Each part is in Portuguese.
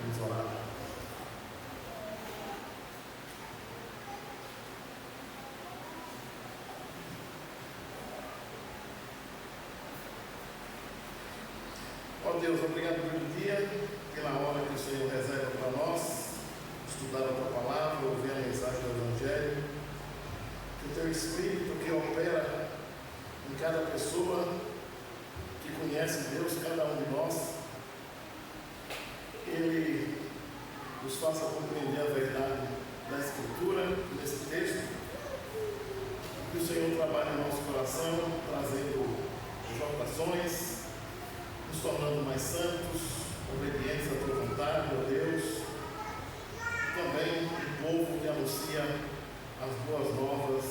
Vamos orar. Ó Deus, obrigado pelo dia, pela hora que o Senhor reserva para nós, estudar a tua palavra, ouvir a mensagem do Evangelho. Que o teu Espírito que opera em cada pessoa, que conhece Deus, cada um de nós, Ele nos faça compreender a verdade da Escritura, desse texto. Que o Senhor trabalhe no nosso coração, trazendo exaltações, nos tornando mais santos, obedientes à tua vontade, ó Deus. Também um povo que anuncia as boas novas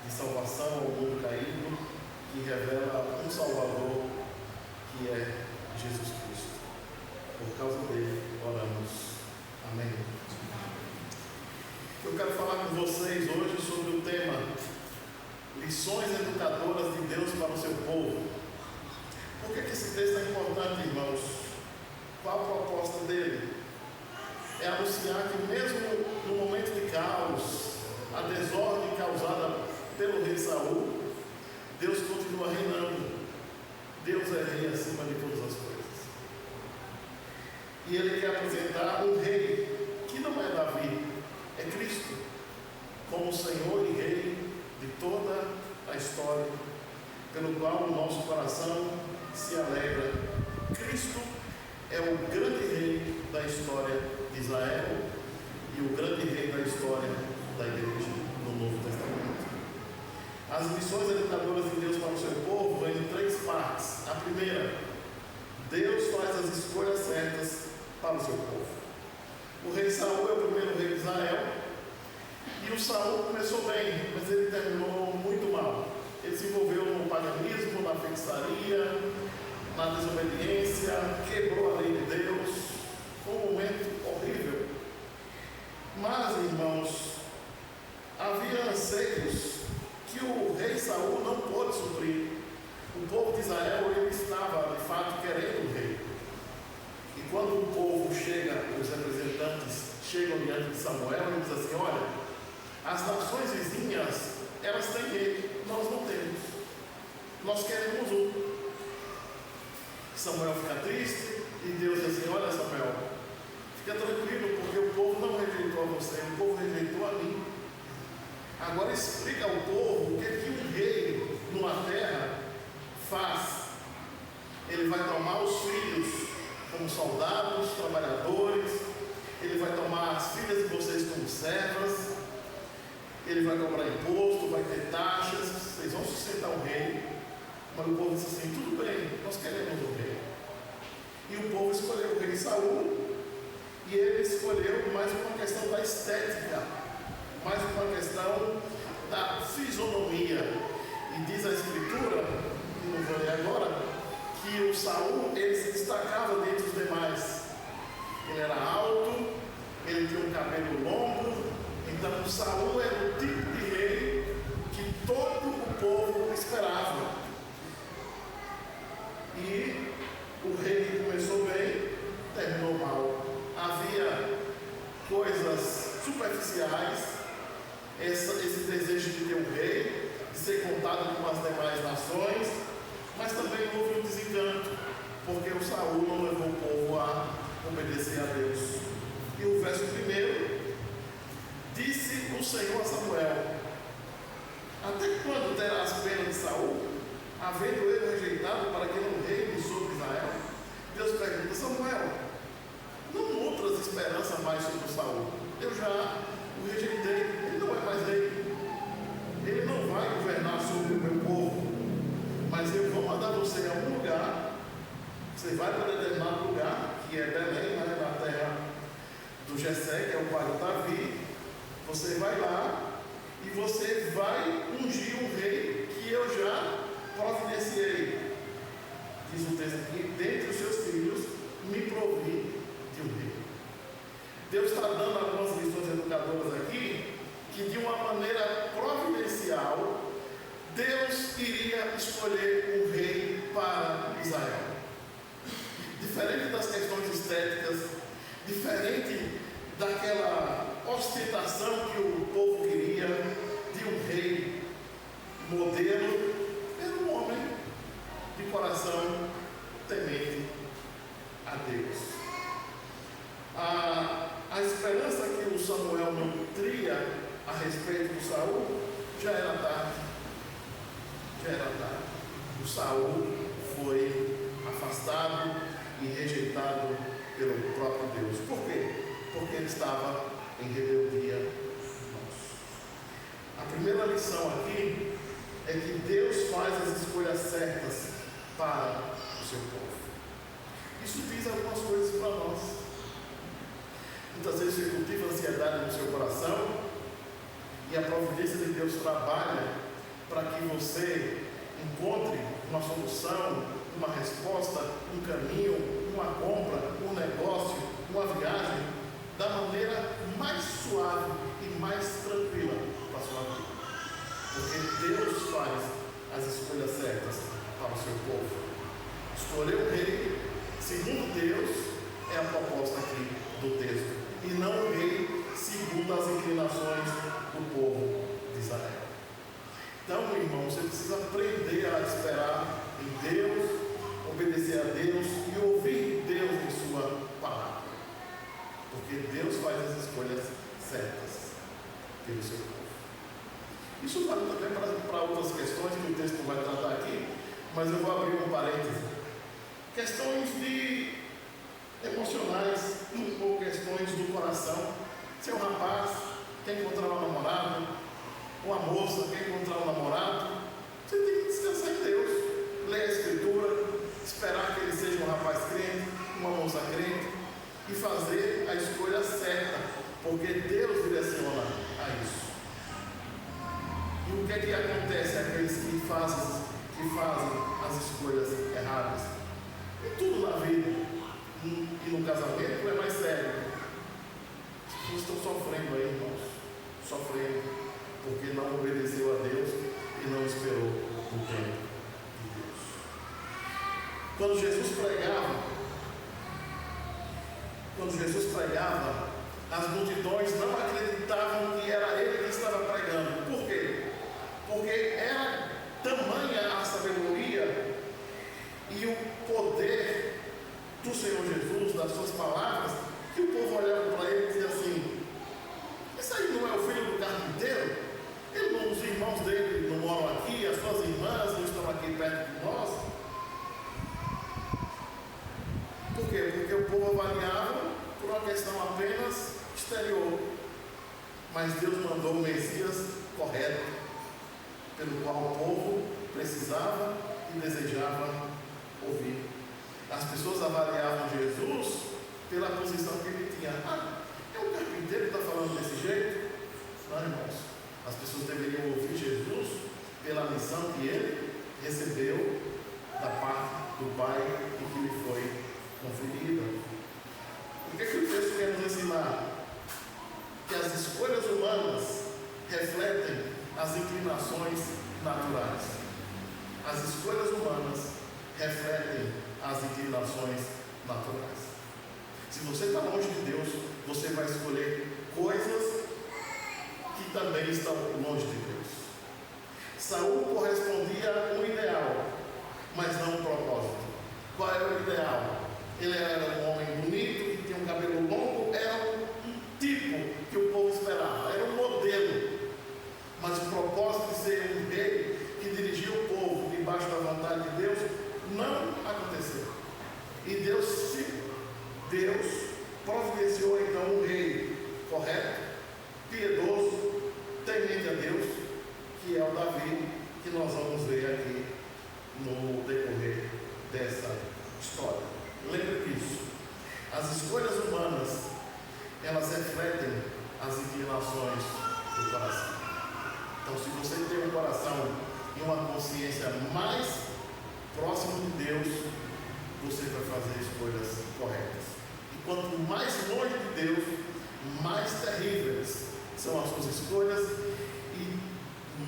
de salvação ao mundo caído, que revela um Salvador, que é Jesus Cristo. Por causa dele, oramos. Amém. Eu quero falar com vocês hoje sobre o tema Lições Educadoras de Deus para o seu povo. Por que esse texto é importante, irmãos? Qual a proposta dele? É anunciar que mesmo no momento de caos, a desordem causada pelo rei Saul, Deus continua reinando. Deus é rei acima de todas as coisas. E ele quer apresentar um rei que não é Davi, é Cristo, como Senhor e Rei de toda a história, pelo qual o nosso coração se alegra. Cristo é o grande rei da história de Israel e o grande rei da história da igreja no Novo Testamento. As lições educadoras de Deus para o seu povo vêm em três partes. A primeira, Deus faz as escolhas certas para o seu povo. O rei Saul é o primeiro rei de Israel, e o Saul começou bem, mas ele terminou muito mal. Ele se envolveu no paganismo, na feitiçaria, na desobediência, quebrou a lei de Deus. Foi um momento horrível. Mas, irmãos, havia anseios que o rei Saul não pôde suprir. O povo de Israel, ele estava de fato querendo o rei. E quando o povo chega, os representantes chegam diante de Samuel e diz assim: olha, as nações vizinhas, elas têm rei, nós não temos. Nós queremos um. Samuel fica triste e Deus diz assim: olha, Samuel, fica tranquilo, porque o povo não rejeitou a você, o povo rejeitou a mim. Agora explica ao povo o que um rei numa terra faz. Ele vai tomar os filhos como soldados, trabalhadores, ele vai tomar as filhas de vocês como servas, ele vai cobrar imposto, vai ter taxas, vocês vão sustentar o rei. Mas o povo disse assim: tudo bem, nós queremos o rei. E o povo escolheu o rei Saul, e ele escolheu mais uma questão da estética, mais uma questão da fisionomia. E diz a Escritura, que não vou ler agora, que o Saul, ele se destacava dentre os demais. Ele era alto, ele tinha um cabelo longo. Então o Saul era o tipo de rei que todo o povo esperava. E o rei que começou bem, terminou mal. Havia coisas superficiais, esse desejo de ter um rei, de ser contado com as demais nações, mas também houve um desencanto, porque o Saul não levou o povo a obedecer a Deus. E o verso 1: disse o Senhor a Samuel: até quando terás pena de Saul, havendo ele rejeitado para que não reine sobre Israel? Deus pergunta: Samuel, não nutras esperança mais sobre o Saul. Eu já o rejeitei, ele não é mais rei, ele não vai governar sobre o meu povo, mas eu vou mandar você a um lugar. Você vai para determinado lugar, que é Belém, na terra do Jessé, que é o pai de Davi. Você vai lá e você vai ungir um rei que eu já providenciei. Diz o texto aqui: dentre os seus filhos me provi de um rei. Deus está dando algumas lições educadoras aqui, que de uma maneira providencial Deus iria escolher um rei para Israel. Diferente das questões estéticas, diferente daquela ostentação que o povo queria de um rei modelo. Era um homem de coração temente a Deus. A esperança que o Samuel nutria a respeito do Saul já era tarde. O Saul foi afastado e rejeitado pelo próprio Deus. Por quê? Porque ele estava em rebeldia. A primeira lição aqui é que Deus faz as escolhas certas para o seu povo. Isso diz algumas coisas para nós. Muitas vezes você cultiva ansiedade no seu coração e a providência de Deus trabalha para que você encontre uma solução, uma resposta, um caminho, uma compra, um negócio, uma viagem da maneira mais suave e mais tranquila para a sua vida. Porque Deus faz as escolhas certas para o seu povo. Escolher o rei, segundo Deus, é a proposta aqui do texto, e não o rei segundo as inclinações do povo de Israel. Então, meu irmão, você precisa aprender a esperar em Deus, obedecer a Deus e ouvir Deus em sua palavra. Porque Deus faz as escolhas certas pelo seu povo. Isso vale também para outras questões que o texto vai tratar aqui, mas eu vou abrir um parêntese. Questões emocionais ou questões do coração. Se um rapaz quer encontrar uma namorada, uma moça quer encontrar um namorado, você tem que descansar em Deus, ler a Escritura, esperar que ele seja um rapaz crente, uma moça crente e fazer a escolha certa, porque Deus direciona a isso. E o que é que acontece àqueles que fazem as escolhas erradas? Em tudo na vida e no casamento é mais sério. As pessoas estão sofrendo aí, irmãos, sofrendo porque não obedeceu a Deus e não esperou o tempo de Deus. Quando Jesus pregava, as multidões não acreditavam que era ele que estava pregando. Por quê? Porque era tamanha a sabedoria e o poder do Senhor Jesus, das suas palavras, que o povo olhava para ele e dizia assim: isso aí não é o filho do carpinteiro? Os irmãos dele não moram aqui, as suas irmãs não estão aqui perto de nós. Por quê? Porque o povo avaliava por uma questão apenas exterior. Mas Deus mandou o Messias correto, pelo qual o povo precisava e desejava ouvir. As pessoas avaliavam Jesus pela posição que ele tinha. É um carpinteiro que está falando desse jeito? Não, irmãos. As pessoas deveriam ouvir Jesus pela missão que ele recebeu da parte do Pai e que lhe foi conferida. O que o texto quer nos ensinar? Que as escolhas humanas refletem as inclinações naturais. As escolhas humanas refletem as inclinações naturais. Se você está longe de Deus, você vai escolher coisas que também estão longe de Deus. Saul correspondia a um ideal, mas não um propósito. Qual era o ideal? Ele era um homem bonito, que tinha um cabelo longo, era um tipo que o povo esperava, era um modelo. Mas o propósito de ser um rei que dirigia o povo debaixo da vontade de Deus não aconteceu. E Deus providenciou então um rei correto, piedoso, temente a Deus, que é o Davi, que nós vamos ver aqui no decorrer dessa história. Lembre disso. As escolhas humanas, elas refletem as inclinações do coração. Então, se você tem um coração e uma consciência mais próximo de Deus, você vai fazer escolhas corretas. E quanto mais longe de Deus, mais terríveis são as suas escolhas e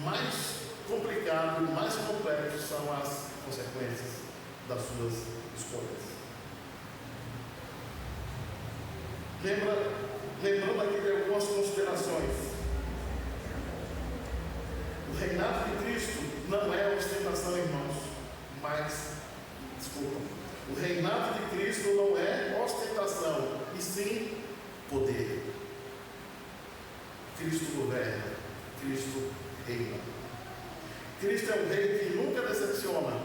mais complicado e mais complexo são as consequências das suas escolhas. Lembrando aqui de algumas considerações. O reinado de Cristo não é ostentação, irmãos, o reinado de Cristo não é ostentação, e sim poder. Cristo governa, Cristo reina. Cristo é um rei que nunca decepciona,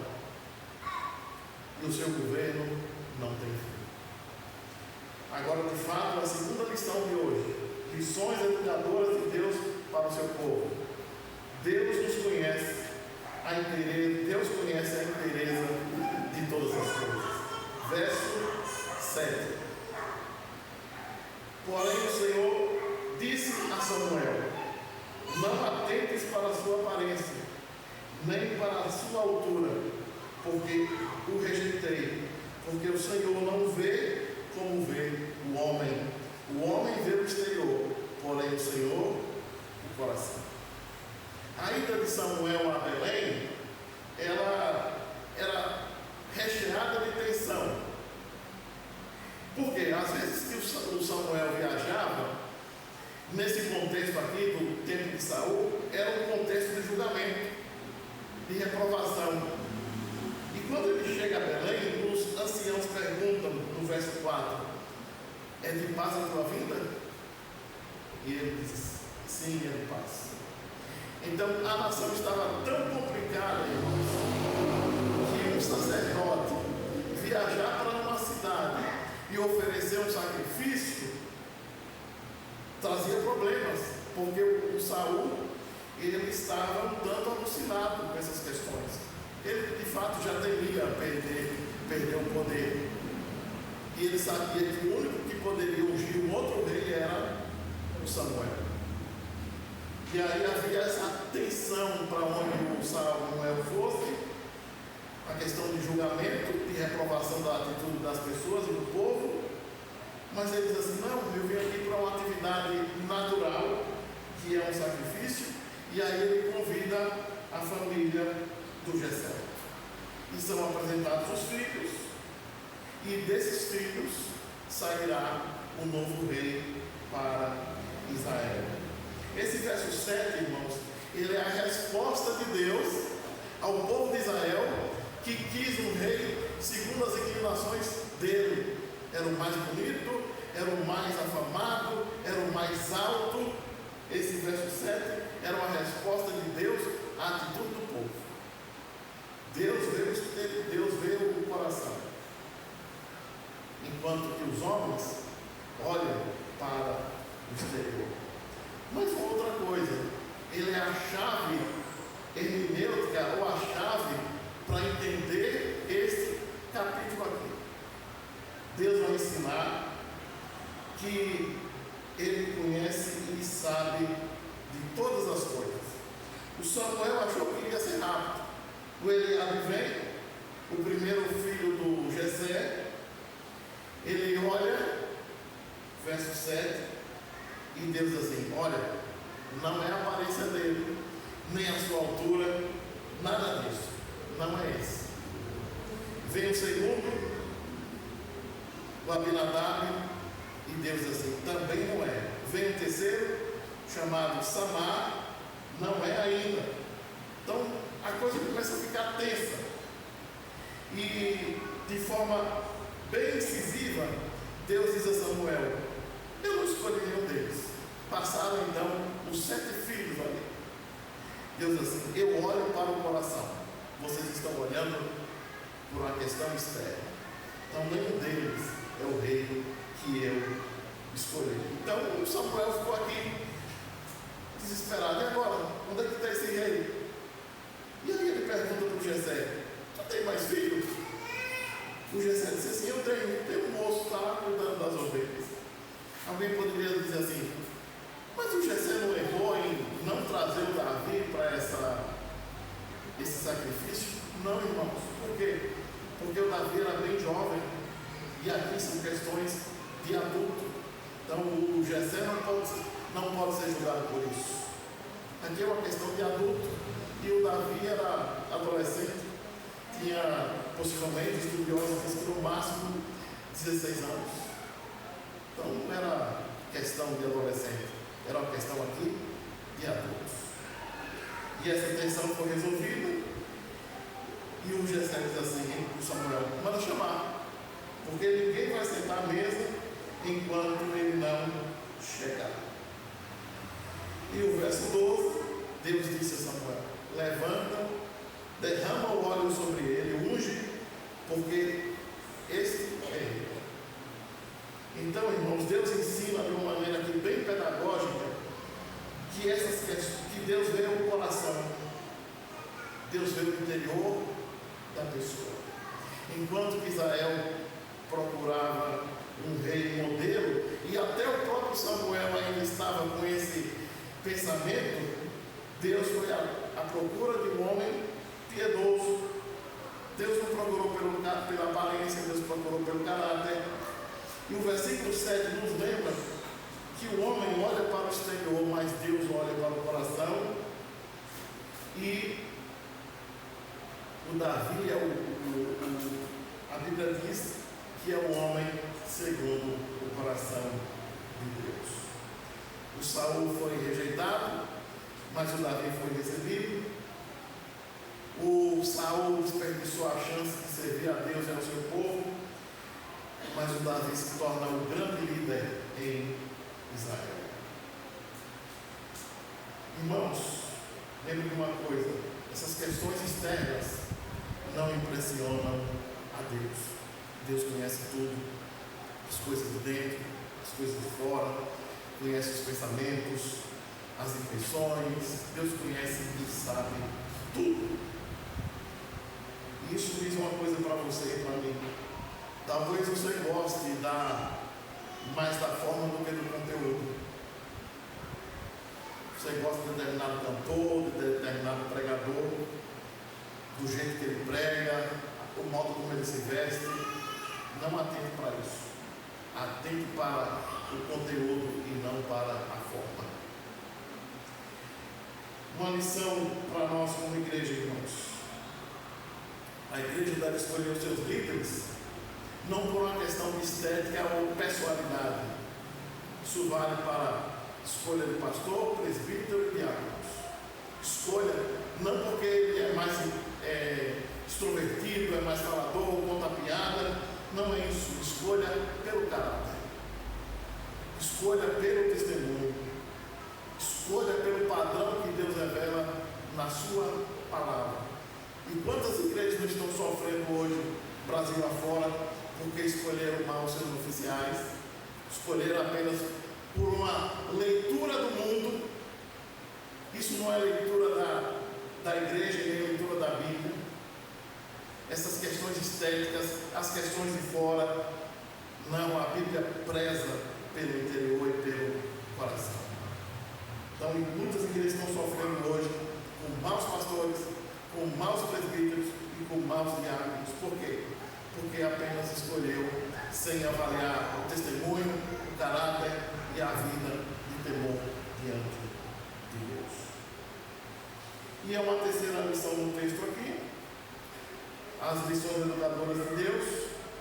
e o seu governo não tem fim. Agora, de fato, a segunda lição de hoje: lições educadoras de Deus para o seu povo. Deus nos conhece a inteireza, Deus conhece a inteireza de todas as coisas. Verso 7. Porém o Senhor disse a Samuel: não atentes para a sua aparência, nem para a sua altura, porque o rejeitei. Porque o Senhor não vê como vê o homem. O homem vê o exterior, porém o Senhor o coração. A ida de Samuel a Belém, ela era recheada de tensão. Porque às vezes que o Samuel viajava, nesse contexto aqui do tempo de Saul, era um contexto de julgamento, de reprovação. E quando ele chega a Belém, os anciãos perguntam no verso 4: é de paz a tua vinda? E ele diz: sim, é de paz. Então a nação estava tão complicada, irmãos, que um sacerdote viajar para uma cidade e oferecer um sacrifício trazia problemas, porque o Saul, ele estava um tanto alucinado com essas questões. Ele de fato já temia perder o poder, e ele sabia que o único que poderia ungir um outro rei era o Samuel. E aí havia essa tensão para onde o Samuel fosse, a questão de julgamento, de reprovação da atitude das pessoas e do povo. Mas ele diz assim: não, eu vim aqui para uma atividade natural, que é um sacrifício. E aí ele convida a família do Jessé, e são apresentados os filhos, e desses filhos sairá o novo rei para Israel. Esse verso 7, irmãos, ele é a resposta de Deus ao povo de Israel, que quis um rei segundo as inclinações dele. Era o mais bonito, era o mais afamado, era o mais alto. Esse verso 7 era uma resposta de Deus à atitude do povo. Deus vê o coração, enquanto que os homens olham para o exterior. Mas outra coisa, ele é a chave hermenêutica, ou a chave para entender esse capítulo aqui. Deus vai ensinar que ele conhece e sabe de todas as coisas. O Samuel achou que iria ser rápido. O Eliabe vem, o primeiro filho do Jessé. Ele olha, verso 7, e Deus diz assim: olha, não é a aparência dele, nem a sua altura, nada disso, não é esse. Vem o segundo, o Abinadab, e Deus diz assim: também não é. Vem o terceiro, chamado Samar, não é ainda. Então a coisa começa a ficar tensa, e de forma bem incisiva, Deus diz a Samuel: eu não escolhi nenhum deles. Passaram então os 7 filhos ali. Deus diz assim: eu olho para o coração, vocês estão olhando por uma questão externa. Então nenhum deles é o rei que eu escolhi. Então o Samuel ficou aqui desesperado: e agora? Onde é que está esse rei? E aí ele pergunta para o Jessé: tu tem mais filhos? O Jessé disse assim: eu tenho um moço que está lá cuidando das ovelhas. Alguém poderia dizer assim: mas o Jessé não errou em não trazer o Davi para esse sacrifício? Não, irmãos. Por quê? Porque o Davi era bem jovem, e aqui são questões de adulto. Então o Jessé não pode ser julgado por isso. Aqui é uma questão de adulto, e o Davi era adolescente, tinha possivelmente, estudiosos dizem que no máximo 16 anos. Então não era questão de adolescente, era uma questão aqui de adultos. E essa tensão foi resolvida. E o Jessé diz assim, o Samuel, manda chamar, porque ninguém vai sentar à mesa enquanto ele não chegar. E o verso 12, Deus disse a Samuel, levanta, derrama o óleo sobre ele, unge, porque este é ele. Então, irmãos, Deus ensina de uma maneira aqui bem pedagógica que essas questões, que Deus vê o coração, Deus vê o interior da pessoa. Enquanto que Israel procurava um rei modelo, e até o próprio Samuel ainda estava com esse pensamento, Deus foi à procura de um homem piedoso. Deus não procurou pela aparência, Deus procurou pelo caráter. E o versículo 7 nos lembra que o homem olha para o exterior, mas Deus olha para o coração. E o Davi a Bíblia diz que é o homem segundo o coração de Deus. O Saul foi rejeitado, mas o Davi foi recebido. O Saul desperdiçou a chance de servir a Deus e ao seu povo, mas o Davi se torna o grande líder em Israel. Irmãos, lembre de uma coisa: essas questões externas não impressionam a Deus. Deus conhece tudo, as coisas de dentro, as coisas de fora, conhece os pensamentos, as intenções. Deus conhece e sabe tudo. Isso diz uma coisa para você e para mim. Talvez você goste mais da forma do que do conteúdo. Você gosta de determinado cantor, de determinado pregador, do jeito que ele prega, o modo como ele se veste. Não atente para isso. Atente para o conteúdo e não para a forma. Uma lição para nós como igreja, irmãos. A igreja deve escolher os seus líderes não por uma questão de estética ou personalidade. Isso vale para a escolha de pastor, presbítero e diáconos. Escolha não porque ele é mais extrovertido, é mais falador, conta piada. Não é isso. Escolha pelo caráter. Escolha pelo testemunho. Escolha pelo padrão que Deus revela na sua palavra. E quantas igrejas não estão sofrendo hoje, Brasil afora, porque escolheram mal os seus oficiais, escolheram apenas por uma leitura do mundo. Isso não é leitura da igreja, nem leitura da Bíblia. Essas questões estéticas, as questões de fora, não, a Bíblia preza pelo interior e pelo coração. Então, muitas igrejas estão sofrendo hoje com maus pastores, com maus presbíteros e com maus diáconos. Por quê? Porque apenas escolheu sem avaliar o testemunho, o caráter e a vida de temor diante de Deus. E é uma terceira lição no texto aqui. As lições educadoras de Deus,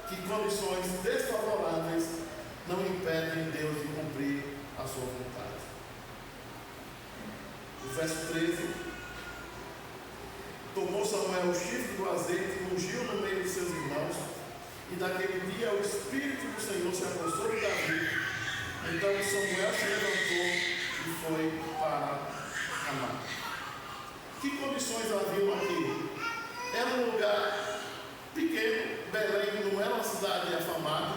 que condições desfavoráveis não impedem Deus de cumprir a sua vontade. O verso 13: tomou Samuel o chifre do azeite e ungiu no meio de seus irmãos, e daquele dia o Espírito do Senhor se apossou de Davi. Então Samuel se levantou e foi para Ramá. Que condições haviam aqui? Era um lugar pequeno, Belém não era uma cidade afamada.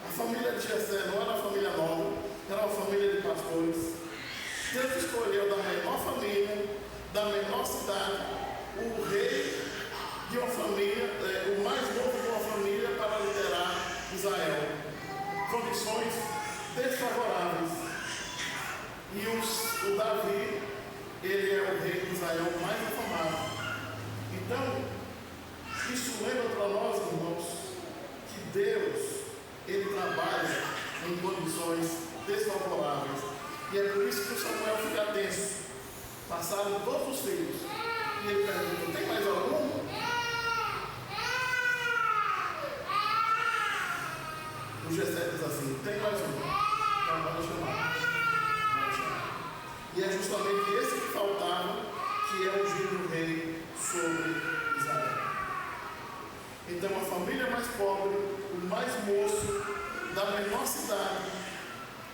A família de Jessé não era uma família nova, era uma família de pastores. Deus escolheu da menor família, da menor cidade, o rei de uma família, o mais novo de uma família, para liderar Israel. Condições desfavoráveis. E o Davi, ele é o rei de Israel mais afamado. Então, isso lembra para nós, irmãos, que Deus, ele trabalha em condições desfavoráveis. E é por isso que o Samuel fica tenso. Passaram todos os filhos. E ele pergunta: tem mais algum? O o Jessé diz assim: tem mais um, então manda chamar. E é justamente esse que faltava, que é ungido o rei sobre Israel. Então a família mais pobre, o mais moço, da menor cidade,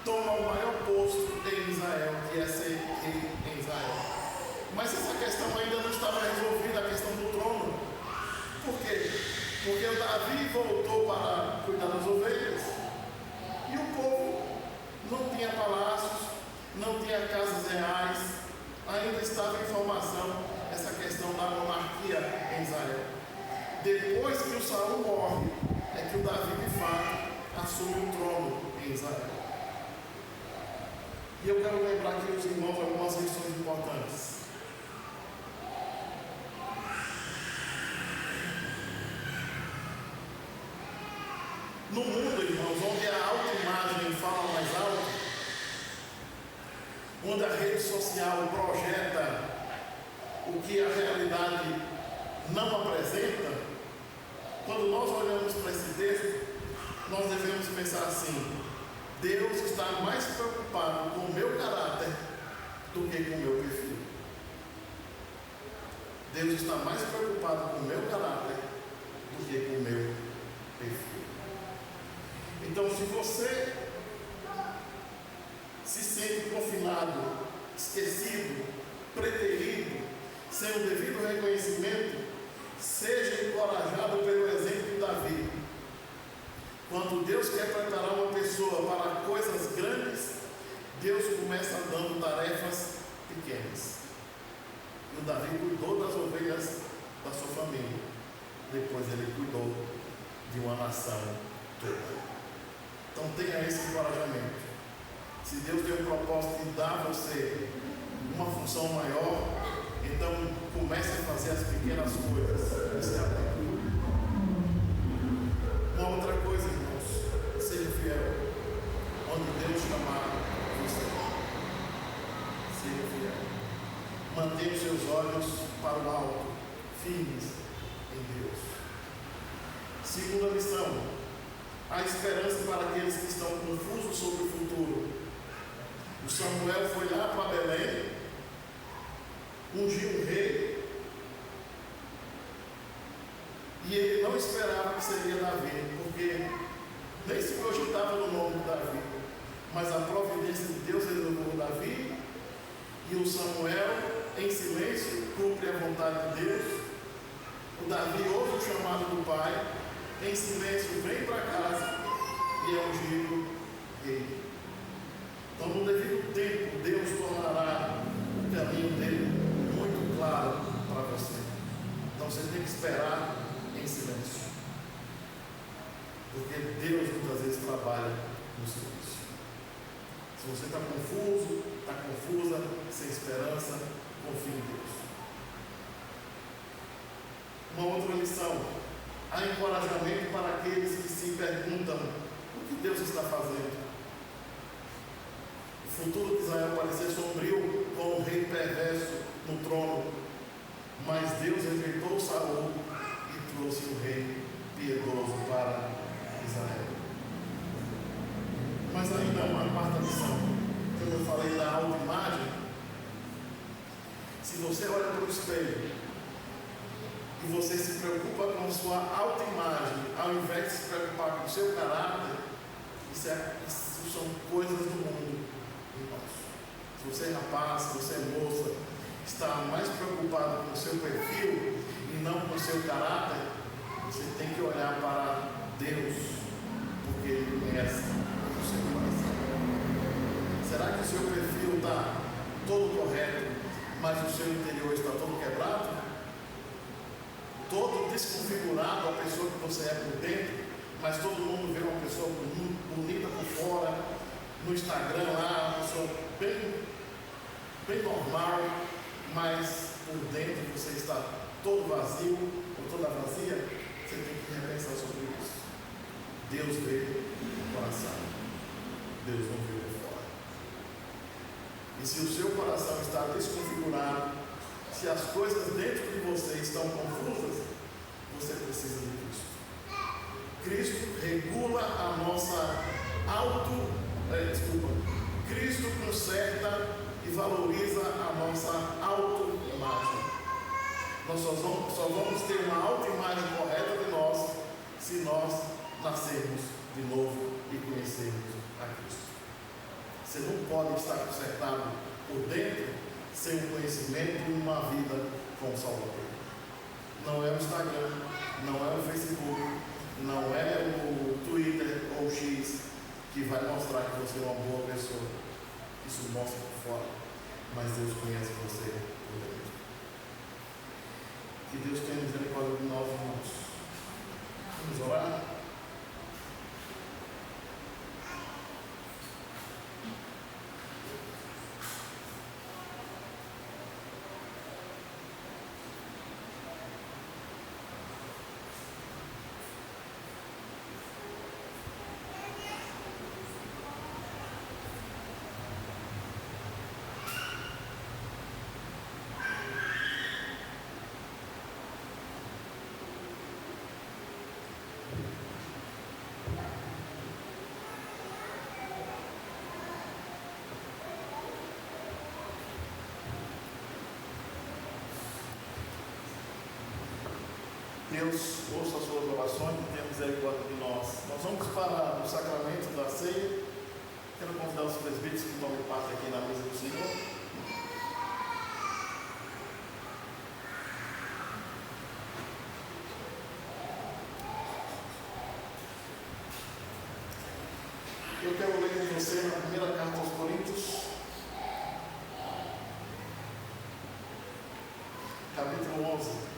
toma o maior posto em Israel, que é ser rei em Israel. Mas essa questão ainda não estava resolvida, a questão do trono. Por quê? Porque o Davi voltou para cuidar das ovelhas e o povo não tinha palácios, não tinha casas reais, ainda estava em formação essa questão da monarquia em Israel. Depois que o Saul morre, é que o Davi de fato assume o trono em Israel. E eu quero lembrar aqui os irmãos algumas lições importantes. No mundo, irmãos, onde a autoimagem fala mais alto, onde a rede social projeta o que a realidade não apresenta, quando nós olhamos para esse texto, nós devemos pensar assim: Deus está mais preocupado com o meu caráter do que com o meu perfil. Deus está mais preocupado com o meu caráter do que com o meu perfil. Então, se você se sente confinado, esquecido, preterido, sem o devido reconhecimento, seja encorajado pelo exemplo de Davi. Quando Deus quer preparar uma pessoa para coisas grandes, Deus começa dando tarefas pequenas. E o Davi cuidou das ovelhas da sua família. Depois ele cuidou de uma nação toda. Então tenha esse encorajamento. Se Deus tem o propósito de dar a você uma função maior, então comece a fazer as pequenas coisas. Isso é a uma outra coisa, irmãos, seja fiel onde Deus chamar você. Seja fiel. Mantenha os seus olhos para o alto, firmes em Deus. Segunda lição: a esperança para aqueles que estão confusos sobre o futuro. O Samuel foi lá para Belém, ungiu um rei, e ele não esperava que seria Davi, porque nem se cogitava no nome de Davi, mas a providência de Deus resolveu Davi, e o Samuel, em silêncio, cumpre a vontade de Deus. O Davi ouve o chamado do pai, em silêncio vem para casa e é ungido rei. Então, no devido tempo, Deus tornará o caminho dele muito claro para você. Então, você tem que esperar em silêncio, porque Deus muitas vezes trabalha no silêncio. Se você está confuso, está confusa, sem esperança, confie em Deus. Uma outra lição: há encorajamento para aqueles que se perguntam o que Deus está fazendo. O futuro de Israel parecia sombrio, com um rei perverso no trono, mas Deus rejeitou Saul e trouxe um rei piedoso para Israel. Mas ainda uma quarta lição, como eu falei da autoimagem. Se você olha para o espelho e você se preocupa com a sua autoimagem, ao invés de se preocupar com o seu caráter, isso são coisas do mundo, irmãos. Se você é rapaz, se você é moça, está mais preocupado com o seu perfil e não com o seu caráter, você tem que olhar para Deus, porque Ele conhece o seu coração. Será que o seu perfil está todo correto, mas o seu interior está todo quebrado? Todo desconfigurado, a pessoa que você é por dentro, mas todo mundo vê uma pessoa bonita por fora, no Instagram lá, uma pessoa bem normal, mas por dentro você está todo vazio, ou toda vazia. Você tem que repensar sobre isso. Deus vê o coração, Deus não vê por fora. E se o seu coração está desconfigurado, se as coisas dentro de você estão confusas, você precisa de Cristo. Cristo regula a nossa Cristo conserta e valoriza a nossa autoimagem. Nós só vamos ter uma autoimagem correta de nós se nós nascermos de novo e conhecermos a Cristo. Você não pode estar consertado por dentro sem o conhecimento de uma vida com o Salvador. Não é o Instagram, não é o Facebook, não é o Twitter ou o X que vai mostrar que você é uma boa pessoa. Isso mostra por fora, mas Deus conhece você por dentro. Que Deus tenha misericórdia de nós, irmãos. Vamos orar? Deus ouça as suas orações e tenha misericórdia de nós. Nós vamos para o sacramento da ceia. Quero convidar os presbíteros que tomem parte aqui na mesa do Senhor. Eu quero ler com você na primeira carta aos Coríntios, capítulo 11.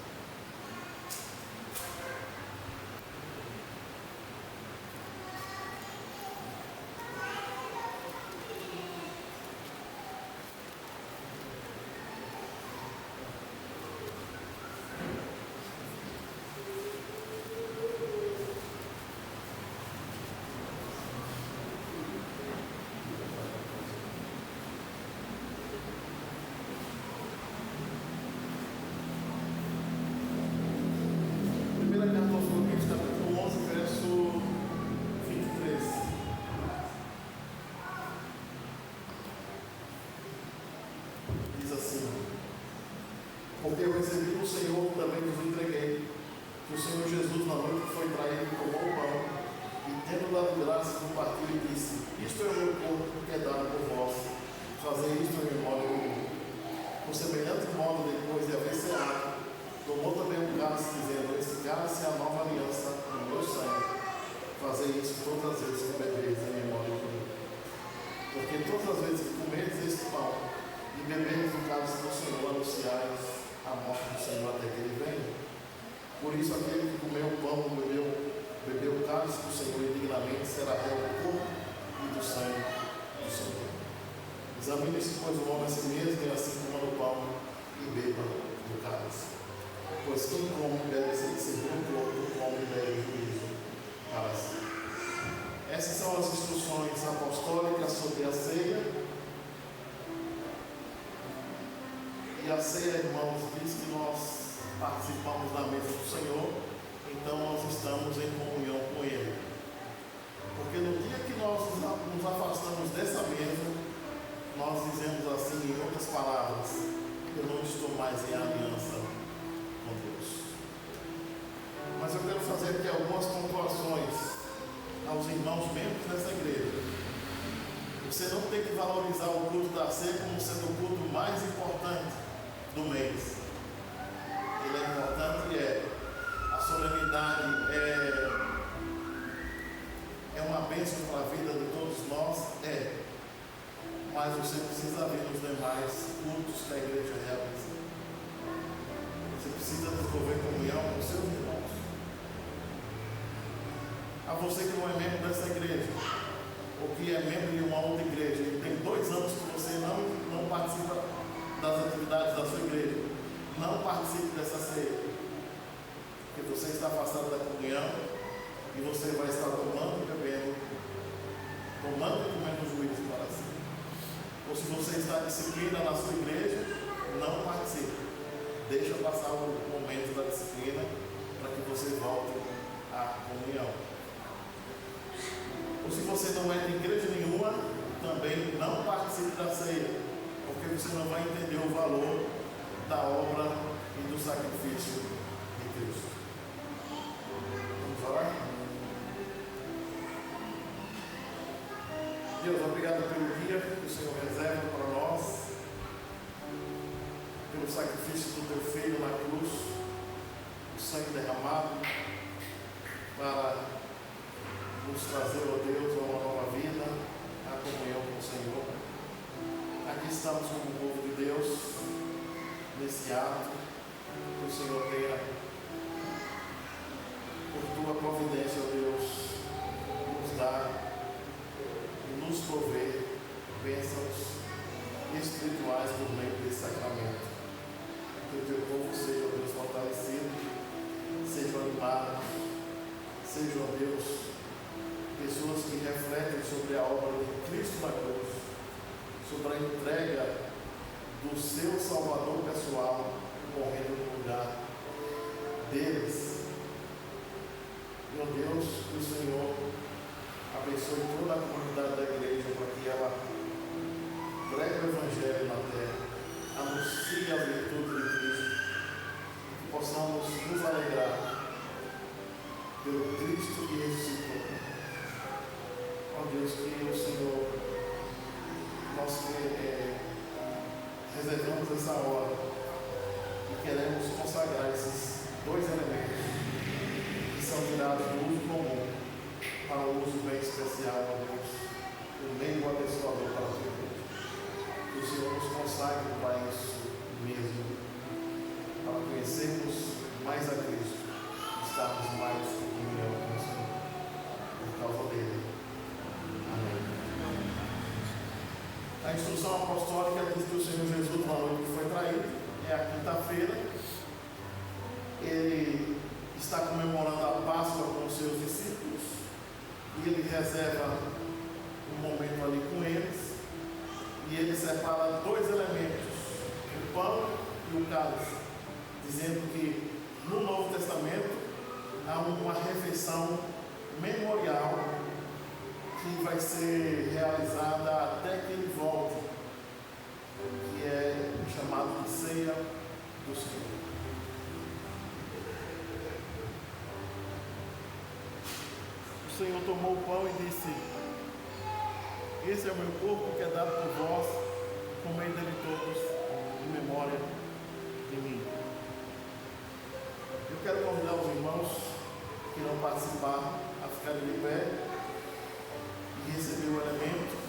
Porque eu recebi do Senhor, também vos entreguei, que o Senhor Jesus, na noite que foi traído, tomou o pão, e tendo dado graças, partiu e disse: isto é o meu corpo que é dado por vós, fazei isto em memória de mim. Por semelhante modo, depois de haver ceado, tomou também um cálice, dizendo: esse cálice é a nova aliança no meu sangue, fazei isso todas as vezes que bebeis em memória de mim. Porque todas as vezes que comeres este pão e beberes o cálice do Senhor, anunciais a morte do Senhor até que Ele venha. Por isso, aquele que comeu o pão e bebeu o cálice do Senhor indignamente será réu do corpo e do sangue do Senhor. Examine-se, pois, o homem a si mesmo, e assim coma do pão e beba do cálice. Pois quem come e bebe segundo o corpo, come e bebe o juízo para si. Essas são as instruções apostólicas sobre a ceia. E a ceia, irmãos, diz que nós participamos da mesa do Senhor, então nós estamos em comunhão com Ele. Porque no dia que nós nos afastamos dessa mesa, nós dizemos assim, em outras palavras: eu não estou mais em aliança com Deus. Mas eu quero fazer aqui algumas pontuações aos irmãos membros dessa igreja. Você não tem que valorizar o culto da ceia como sendo o culto mais importante do mês. Ele é importante, a solenidade é uma bênção para a vida de todos nós, mas você precisa ver nos demais cultos que a igreja realiza. Você precisa desenvolver comunhão com seus irmãos. A você que não é membro dessa igreja, ou que é membro de uma outra igreja, e tem 2 anos que você não participa das atividades da sua igreja, não participe dessa ceia, porque você está afastado da comunhão e você vai estar tomando e bebendo, tomando e comendo juízo para si. Ou se você está em disciplina na sua igreja, não participe, deixa passar o momento da disciplina para que você volte à comunhão. Ou se você não é de igreja nenhuma, também não participe da ceia, porque você não vai entender o valor da obra e do sacrifício de Cristo. Vamos orar? Deus, obrigado pelo dia que o Senhor reserva para nós, pelo sacrifício do teu filho na cruz, o sangue derramado para nos trazer, ó Deus, a uma nova vida, a comunhão com o Senhor. Aqui estamos como povo de Deus, nesse ato que o Senhor tenha, por tua providência, ó Deus, nos dar e nos prover bênçãos espirituais por meio desse sacramento. Que o teu povo seja, ó Deus, fortalecido, seja animado, seja, ó Deus, pessoas que refletem sobre a obra de Cristo na cruz, sobre a entrega do seu Salvador pessoal, morrendo no lugar deles. Meu Deus, que o Senhor abençoe toda a comunidade da igreja para que ela pregue o Evangelho na terra, anuncie a virtude de Cristo, que possamos nos alegrar pelo Cristo que ressuscitou. Ó Deus, que o Senhor, nós reservamos essa hora e queremos consagrar esses dois elementos que são tirados do uso comum para o uso bem especial, ó Deus, o meio abençoador para a tua igreja. Que o Senhor nos consagre para isso mesmo, para conhecermos mais a Cristo, estarmos mais em comunhão com o Senhor, por causa dele. Amém. A instrução apostólica diz que o Senhor Jesus, na noite que foi traído, é a quinta-feira. Ele está comemorando a Páscoa com os seus discípulos e ele reserva um momento ali com eles e ele separa dois elementos, o pão e o cálice, dizendo que no Novo Testamento há uma refeição memorial que vai ser realizada até que ele volte, que é chamado de ceia do Senhor. O Senhor tomou o pão e disse: esse é o meu corpo que é dado por vós, comei dele todos em memória de mim. Eu quero convidar os irmãos que não participaram a ficarem de pé e receber o elemento.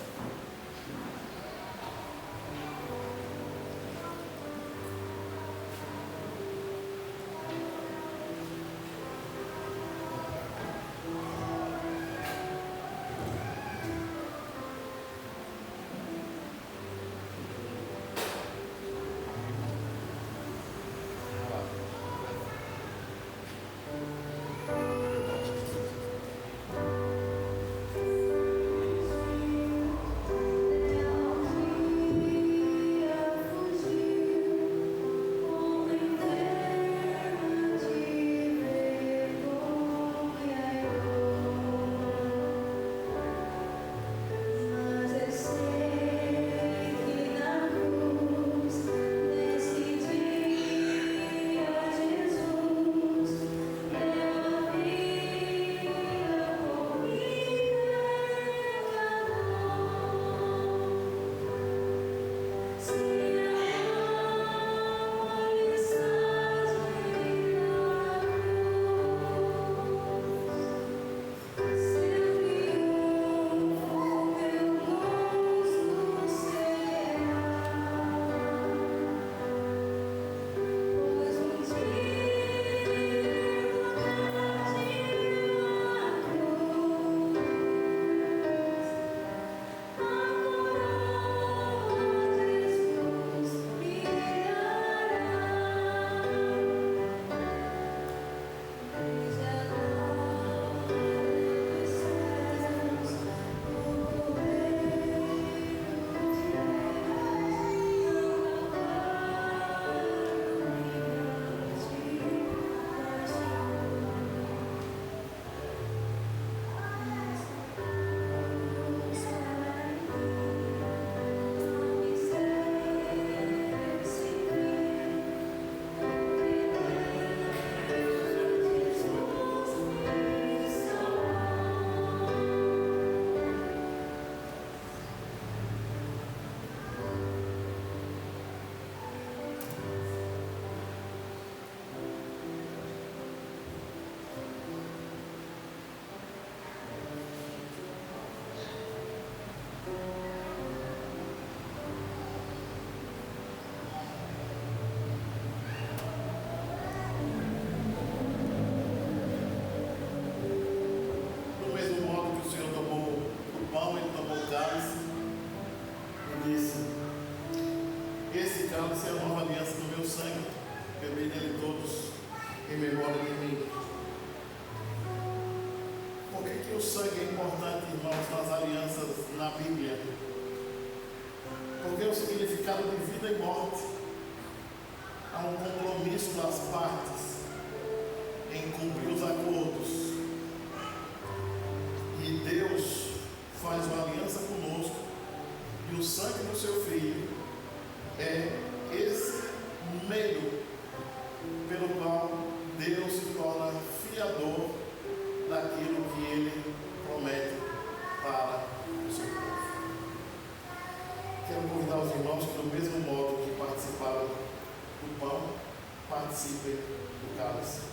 cálice é a nova aliança do meu sangue. Bebei nele todos em memória de mim. Por que o sangue é importante, irmãos, nas alianças na Bíblia? Porque é o significado de vida e morte. Há um compromisso das partes em cumprir os acordos. E Deus faz uma aliança conosco, e o sangue do seu Filho é esse meio pelo qual Deus se torna fiador daquilo que Ele promete para o seu povo. Quero convidar os irmãos que, do mesmo modo que participaram do pão, participem do cálice.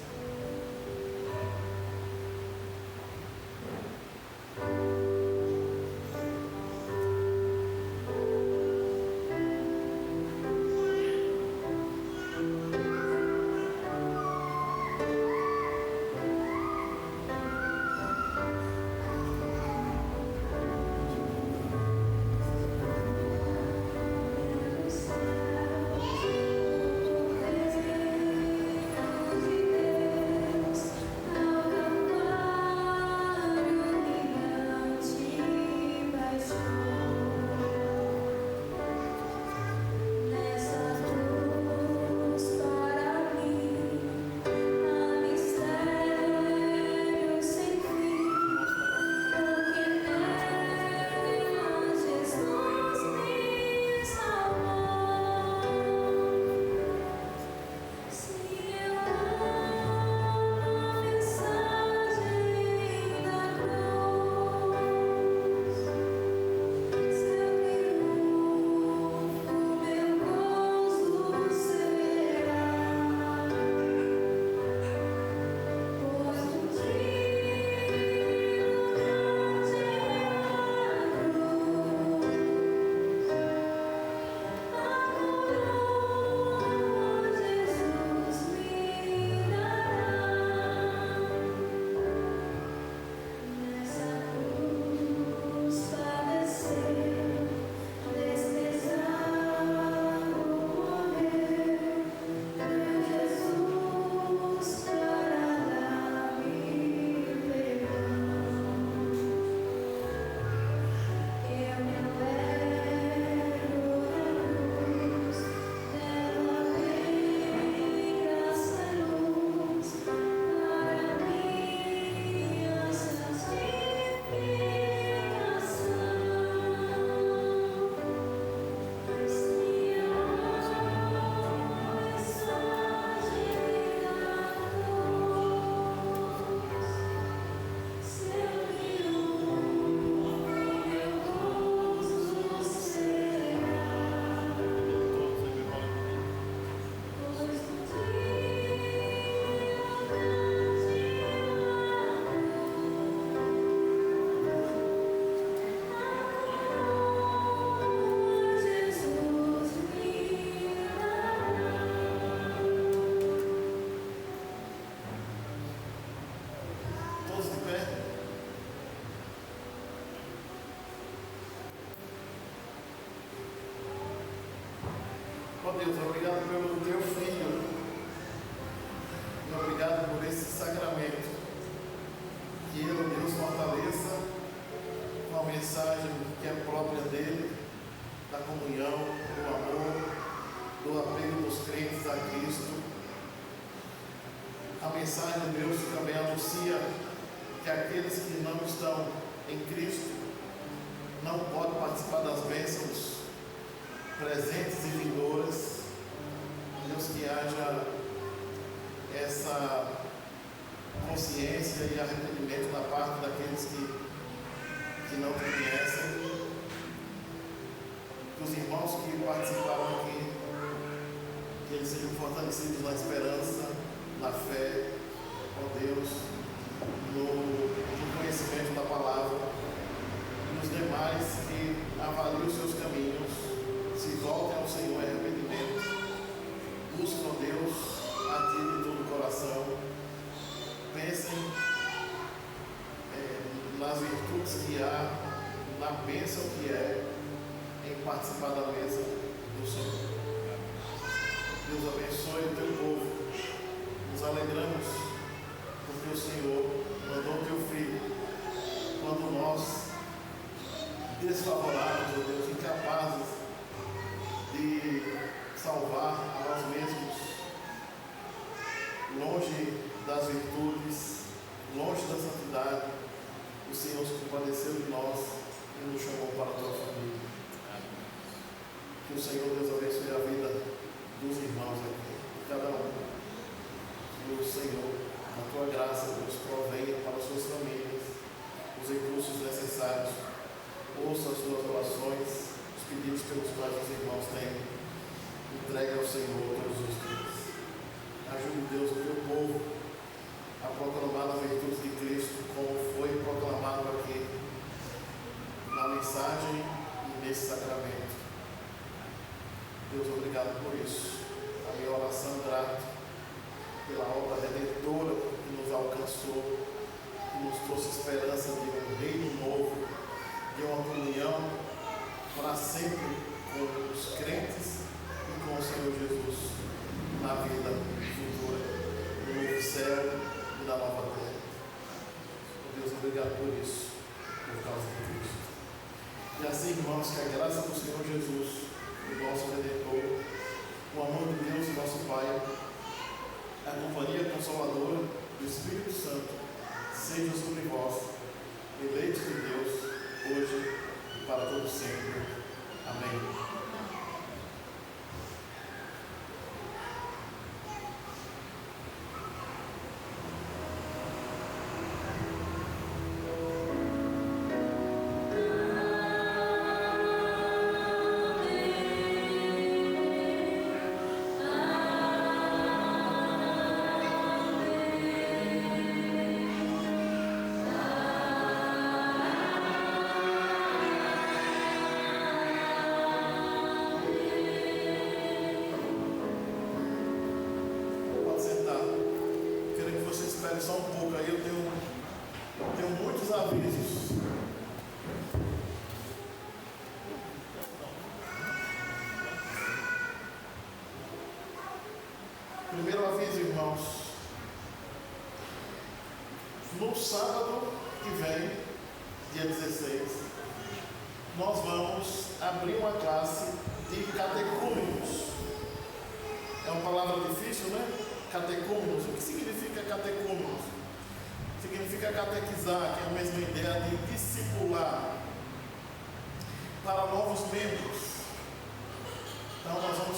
Ó Deus, obrigado pelo teu Filho, e obrigado por esse sacramento, que ele, ó Deus, fortaleça com a mensagem que é própria dele, da comunhão, do amor, do apego dos crentes a Cristo. A mensagem de Deus também anuncia que aqueles que não estão em Cristo não podem participar das bênçãos presentes e vindouras. Deus, que haja essa consciência e arrependimento da parte daqueles que não te conhecem. Que os irmãos que participaram aqui, que eles sejam fortalecidos na esperança, na fé, ó Deus, no conhecimento da palavra. E os demais que avaliem os seus caminhos, se voltem ao Senhor em arrependimento, busquem, ó Deus, a Ti de todo o coração, pensem nas virtudes que há, na bênção que é em participar da mesa do Senhor. Deus abençoe o teu povo. Nos alegramos porque o Senhor mandou o teu filho quando nós, desfavoráveis, ó Deus, incapazes de salvar a nós mesmos, longe das virtudes, longe da santidade, o Senhor se compadeceu de nós e nos chamou para a tua família. Que o Senhor, Deus, abençoe a vida dos irmãos aqui, de cada um. Que o Senhor, na tua graça, Deus, provenha para as suas famílias os recursos necessários. Ouça as suas orações, os pedidos pelos quais os irmãos têm. Entregue ao Senhor todos os dias. Ajude, Deus, o teu povo a proclamar a virtude de Cristo, como foi proclamado aqui na mensagem e nesse sacramento. Deus, obrigado por isso. A minha oração grata pela obra redentora que nos alcançou, que nos trouxe esperança de um reino novo, de uma comunhão para sempre com os crentes e com o Senhor Jesus na vida futura, no novo céu e na nova terra. Deus, obrigado por isso, por causa de Cristo. E assim, irmãos, que a graça do Senhor Jesus, o nosso Redentor, o amor de Deus, nosso Pai, a companhia consoladora do Espírito Santo, seja sobre vós, eleitos de Deus, hoje e para todo sempre. Amém. Só um pouco aí, eu tenho muitos avisos. Primeiro aviso, irmãos. No sábado que vem, dia 16, nós vamos abrir uma classe de catecúmenos. É uma palavra difícil, né? Catecúmenos. O que significa catecúmenos? Significa catequizar, que é a mesma ideia de discipular para novos membros. Então nós vamos